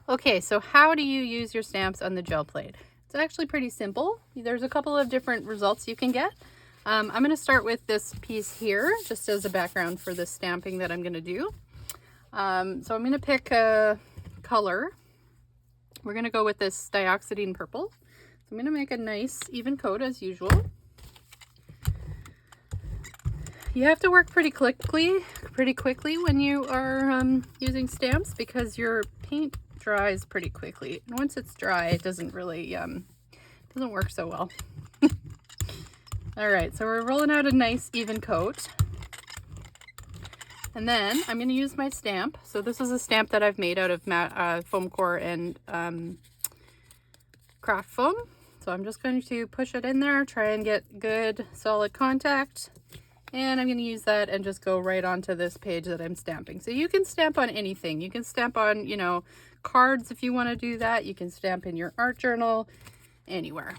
Okay, so how do you use your stamps on the gel plate? It's actually pretty simple. There's a couple of different results you can get. I'm going to start with this piece here, just as a background for the stamping that I'm going to do. So I'm going to pick a color. We're going to go with this dioxidine purple. So I'm going to make a nice even coat as usual. You have to work pretty quickly when you are using stamps, because your paint dries pretty quickly. And once it's dry, it doesn't really doesn't work so well. All right, so we're rolling out a nice even coat. And then I'm going to use my stamp. So this is a stamp that I've made out of foam core and craft foam. So I'm just going to push it in there, try and get good solid contact. And I'm going to use that and just go right onto this page that I'm stamping. So you can stamp on anything. You can stamp on, you know, cards if you want to do that. You can stamp in your art journal, anywhere.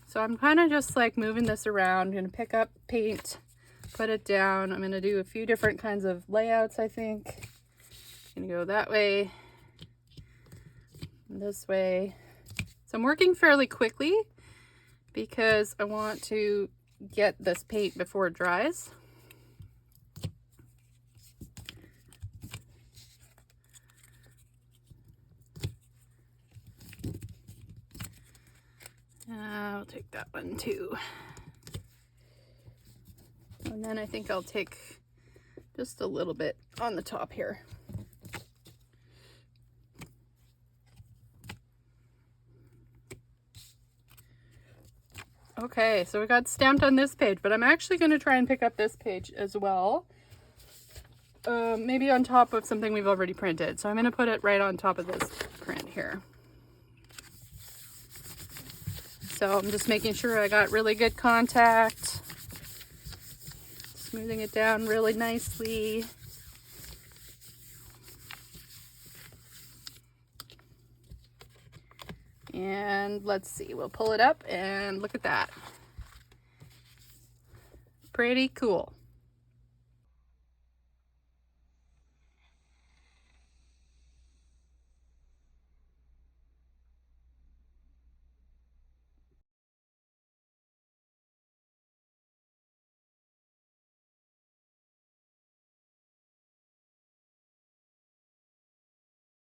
So I'm kind of just like moving this around. I'm going to pick up paint, put it down. I'm going to do a few different kinds of layouts, I think. I'm going to go that way, this way. So I'm working fairly quickly because I want to get this paint before it dries. I'll take that one too. And then I think I'll take just a little bit on the top here. Okay, so we got stamped on this page, but I'm actually going to try and pick up this page as well. Maybe on top of something we've already printed. So I'm going to put it right on top of this print here. So I'm just making sure I got really good contact. Smoothing it down really nicely. And let's see, we'll pull it up and look at that. Pretty cool.